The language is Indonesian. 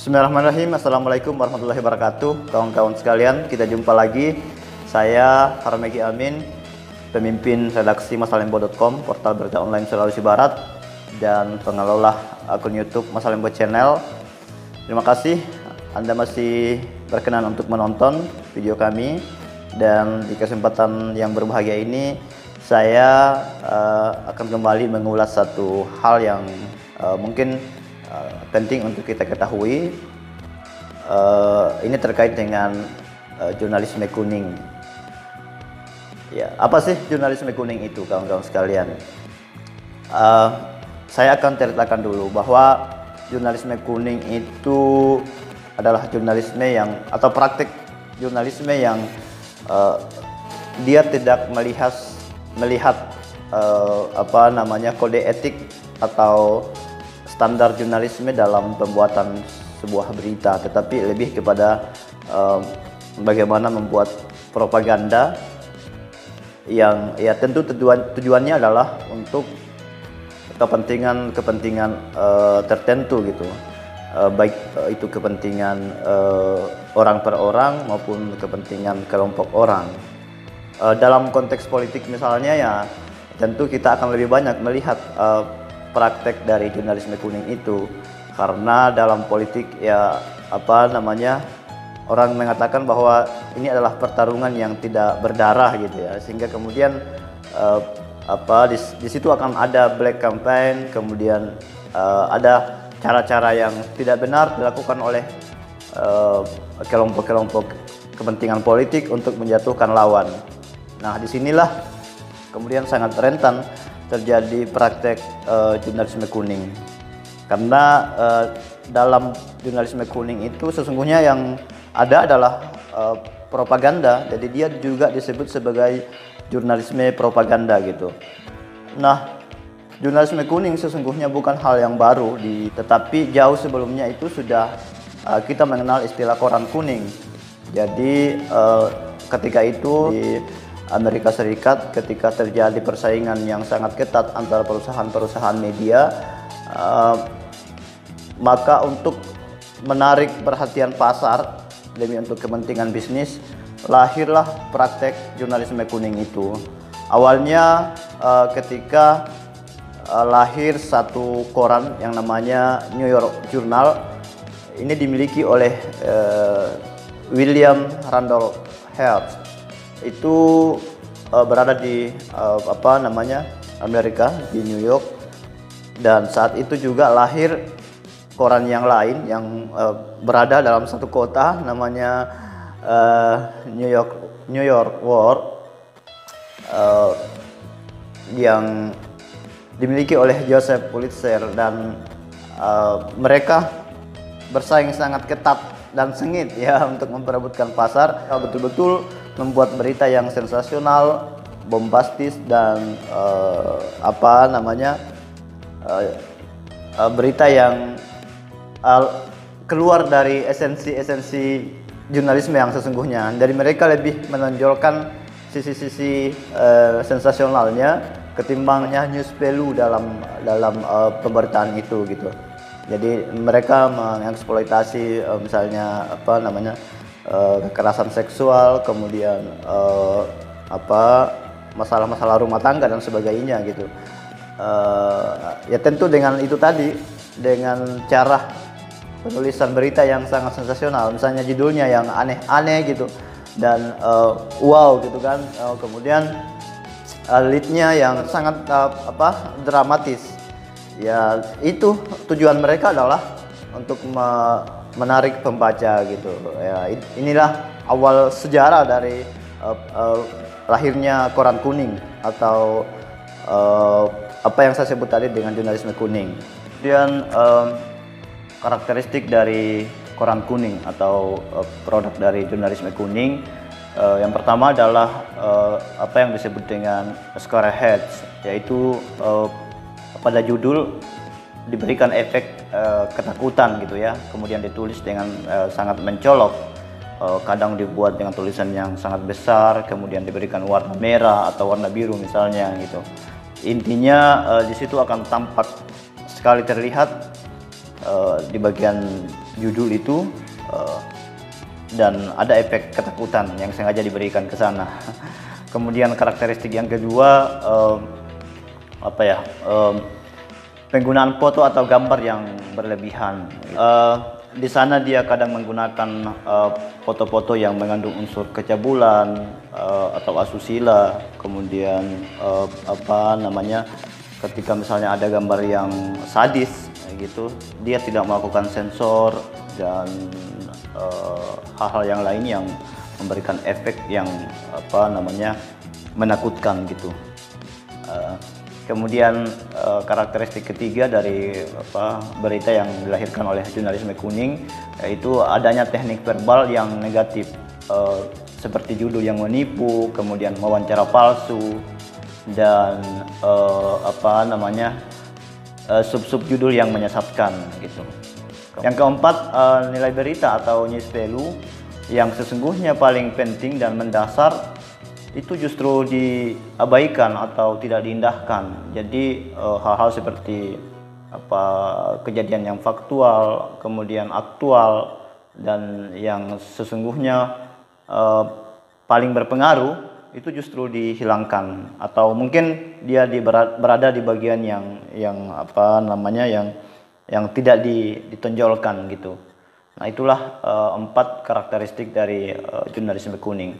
Bismillahirrahmanirrahim. Assalamualaikum warahmatullahi wabarakatuh. Kawan-kawan sekalian, kita jumpa lagi. Saya Harmegi Amin, pemimpin redaksi masalembo.com, portal berita online Sulawesi Barat, dan pengelola akun YouTube Masalembo Channel. Terima kasih Anda masih berkenan untuk menonton video kami, dan di kesempatan yang berbahagia ini saya akan kembali mengulas satu hal yang mungkin penting untuk kita ketahui. Ini terkait dengan jurnalisme kuning. Ya, apa sih jurnalisme kuning itu, kawan-kawan sekalian? Saya akan ceritakan dulu bahwa jurnalisme kuning itu adalah jurnalisme yang, atau praktik jurnalisme yang dia tidak melihat kode etik atau standar jurnalisme dalam pembuatan sebuah berita, tetapi lebih kepada bagaimana membuat propaganda yang ya tentu tujuannya adalah untuk kepentingan tertentu gitu, baik itu kepentingan orang per orang maupun kepentingan kelompok orang. Dalam konteks politik misalnya, ya tentu kita akan lebih banyak melihat praktek dari jurnalisme kuning itu, karena dalam politik ya orang mengatakan bahwa ini adalah pertarungan yang tidak berdarah gitu ya, sehingga kemudian di situ akan ada black campaign, kemudian ada cara-cara yang tidak benar dilakukan oleh kelompok-kelompok kepentingan politik untuk menjatuhkan lawan. Nah, disinilah kemudian sangat rentan terjadi praktek jurnalisme kuning, karena dalam jurnalisme kuning itu sesungguhnya yang ada adalah propaganda, jadi dia juga disebut sebagai jurnalisme propaganda gitu. Nah, jurnalisme kuning sesungguhnya bukan hal yang baru, tetapi jauh sebelumnya itu sudah kita mengenal istilah koran kuning. Jadi ketika itu di Amerika Serikat, ketika terjadi persaingan yang sangat ketat antara perusahaan-perusahaan media, maka untuk menarik perhatian pasar demi untuk kepentingan bisnis, lahirlah praktek jurnalisme kuning itu. Awalnya ketika lahir satu koran yang namanya New York Journal, ini dimiliki oleh William Randolph Hearst. Itu berada di Amerika, di New York, dan saat itu juga lahir koran yang lain yang berada dalam satu kota namanya New York World, yang dimiliki oleh Joseph Pulitzer, dan mereka bersaing sangat ketat dan sengit ya untuk memperebutkan pasar, betul-betul membuat berita yang sensasional, bombastis, dan berita yang keluar dari esensi jurnalisme yang sesungguhnya. Dari mereka lebih menonjolkan sisi-sisi sensasionalnya ketimbangnya news value dalam pemberitaan itu gitu. Jadi mereka mengeksploitasi misalnya kekerasan seksual, kemudian masalah-masalah rumah tangga dan sebagainya gitu. Ya tentu dengan itu tadi, dengan cara penulisan berita yang sangat sensasional, misalnya judulnya yang aneh-aneh gitu, dan wow gitu kan, kemudian leadnya yang sangat dramatis. Ya itu tujuan mereka adalah untuk menarik pembaca gitu ya. Inilah awal sejarah dari lahirnya koran kuning, atau apa yang saya sebut tadi dengan jurnalisme kuning. Kemudian karakteristik dari koran kuning atau produk dari jurnalisme kuning, yang pertama adalah apa yang disebut dengan scare heads, yaitu pada judul diberikan efek ketakutan gitu ya, kemudian ditulis dengan sangat mencolok, kadang dibuat dengan tulisan yang sangat besar, kemudian diberikan warna merah atau warna biru misalnya gitu. Intinya di situ akan tampak sekali terlihat di bagian judul itu, dan ada efek ketakutan yang sengaja diberikan ke sana. Kemudian karakteristik yang kedua, penggunaan foto atau gambar yang berlebihan. Di sana dia kadang menggunakan foto-foto yang mengandung unsur kecabulan atau asusila. Kemudian ketika misalnya ada gambar yang sadis gitu, dia tidak melakukan sensor dan hal-hal yang lain yang memberikan efek yang menakutkan gitu. Kemudian karakteristik ketiga dari berita yang dilahirkan oleh jurnalisme kuning, yaitu adanya teknik verbal yang negatif, seperti judul yang menipu, kemudian wawancara palsu, dan sub-sub judul yang menyesatkan gitu. Yang keempat, nilai berita atau news value yang sesungguhnya paling penting dan mendasar itu justru diabaikan atau tidak diindahkan. Jadi hal-hal seperti kejadian yang faktual, kemudian aktual, dan yang sesungguhnya paling berpengaruh itu justru dihilangkan, atau mungkin dia berada di bagian yang tidak ditonjolkan gitu. Nah, itulah 4 karakteristik dari jurnalisme kuning.